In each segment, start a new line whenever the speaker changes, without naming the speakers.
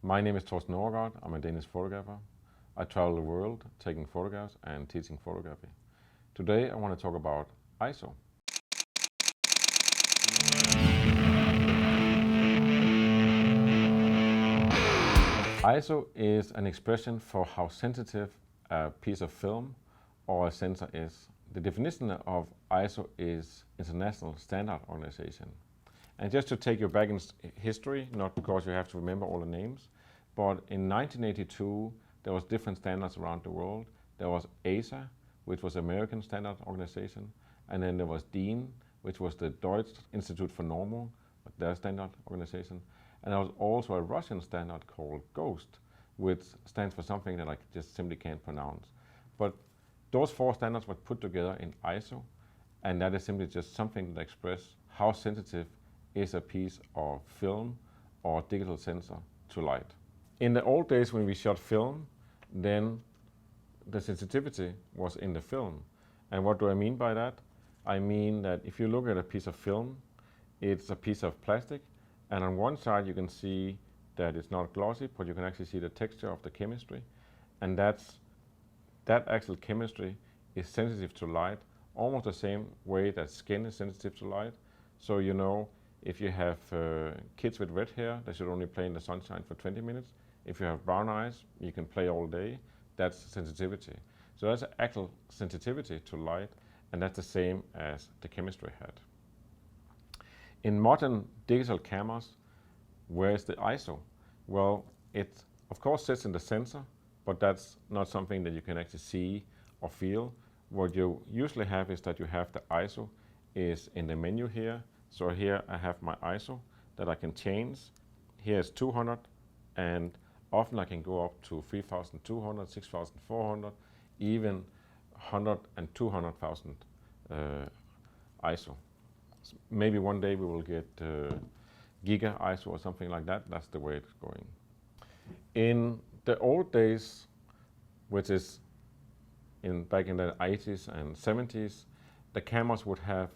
My name is Thorsten Overgaard. I'm a Danish photographer. I travel the world taking photographs and teaching photography. Today I want to talk about ISO. ISO is an expression for how sensitive a piece of film or a sensor is. The definition of ISO is International Standard Organization. And just to take you back in history, not because you have to remember all the names, but in 1982 there was different standards around the world. There was ASA, which was American Standard Organization, and then there was DIN, which was the Deutsche Institute for Normal, their standard organization. And there was also a Russian standard called GHOST, which stands for something that I just simply can't pronounce. But those four standards were put together in ISO, and that is simply just something that expresses how sensitive is a piece of film or digital sensor to light. In the old days when we shot film, then the sensitivity was in the film. And what do I mean by that? I mean that if you look at a piece of film, it's a piece of plastic, and on one side you can see that it's not glossy, but you can actually see the texture of the chemistry. And that actual chemistry is sensitive to light, almost the same way that skin is sensitive to light. So you know, if you have kids with red hair, they should only play in the sunshine for 20 minutes. If you have brown eyes, you can play all day. That's sensitivity. So that's actual sensitivity to light, and that's the same as the chemistry had. In modern digital cameras, where is the ISO? Well, it of course sits in the sensor, but that's not something that you can actually see or feel. What you usually have is that you have the ISO is in the menu here. So here I have my ISO that I can change. Here is 200, and often I can go up to 3,200, 6,400, even 100 and 200,000 ISO. Maybe one day we will get Giga ISO or something like that. That's the way it's going. In the old days, which is back in the 80s and 70s, the cameras would have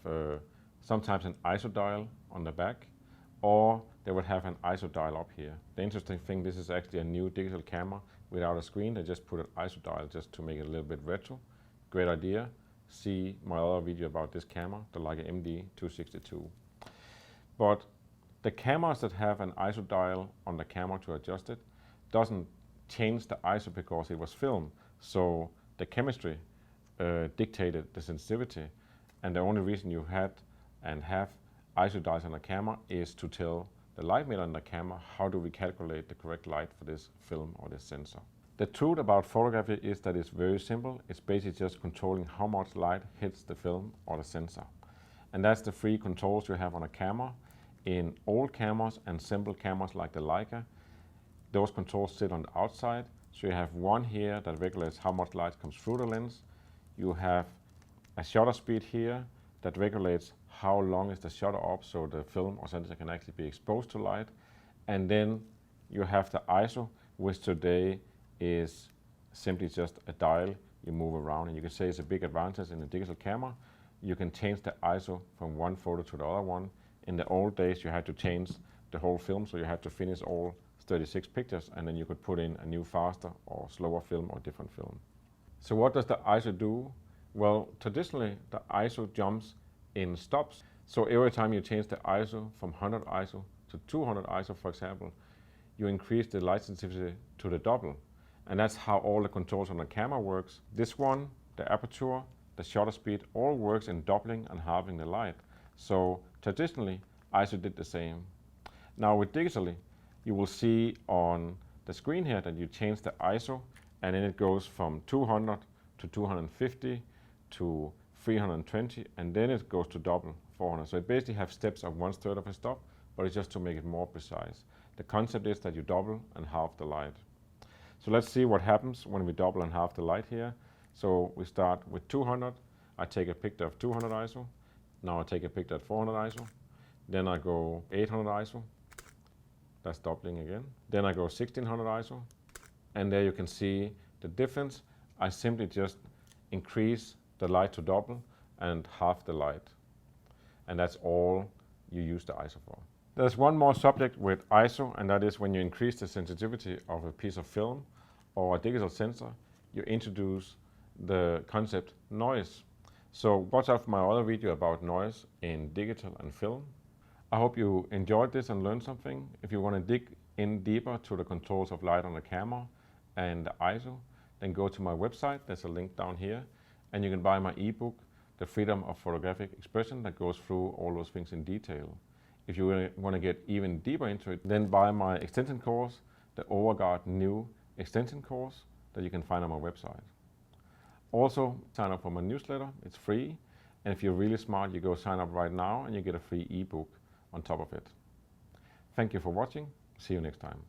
sometimes an ISO dial on the back, or they would have an ISO dial up here. The interesting thing, this is actually a new digital camera without a screen. They just put an ISO dial just to make it a little bit retro. Great idea. See my other video about this camera, the Leica MD262. But the cameras that have an ISO dial on the camera to adjust it doesn't change the ISO because it was film. So the chemistry dictated the sensitivity, and the only reason you had and have ISO dials on the camera is to tell the light meter on the camera how do we calculate the correct light for this film or this sensor. The truth about photography is that it's very simple. It's basically just controlling how much light hits the film or the sensor. And that's the three controls you have on a camera. In old cameras and simple cameras like the Leica, those controls sit on the outside. So you have one here that regulates how much light comes through the lens. You have a shutter speed here that regulates how long is the shutter up so the film or sensor can actually be exposed to light. And then you have the ISO, which today is simply just a dial you move around, and you can say it's a big advantage in a digital camera. You can change the ISO from one photo to the other one. In the old days you had to change the whole film, so you had to finish all 36 pictures, and then you could put in a new faster or slower film or different film. So what does the ISO do? Well, traditionally the ISO jumps in stops. So every time you change the ISO from 100 ISO to 200 ISO, for example, you increase the light sensitivity to the double. And that's how all the controls on the camera works. This one, the aperture, the shutter speed, all works in doubling and halving the light. So traditionally, ISO did the same. Now with digitally, you will see on the screen here that you change the ISO, and then it goes from 200 to 250 to 320, and then it goes to double, 400. So it basically has steps of 1/3 of a stop, but it's just to make it more precise. The concept is that you double and halve the light. So let's see what happens when we double and halve the light here. So we start with 200. I take a picture of 200 ISO. Now I take a picture at 400 ISO. Then I go 800 ISO. That's doubling again. Then I go 1600 ISO. And there you can see the difference. I simply just increase the light to double and half the light. And that's all you use the ISO for. There's one more subject with ISO, and that is when you increase the sensitivity of a piece of film or a digital sensor, you introduce the concept noise. So watch out for my other video about noise in digital and film. I hope you enjoyed this and learned something. If you want to dig in deeper to the controls of light on the camera and the ISO, then go to my website. There's a link down here, and you can buy my ebook, The Freedom of Photographic Expression, that goes through all those things in detail. If you want to get even deeper into it, then buy my extension course, the Overgaard new extension course that you can find on my website. Also, sign up for my newsletter. It's free. And if you're really smart, you go sign up right now and you get a free ebook on top of it. Thank you for watching. See you next time.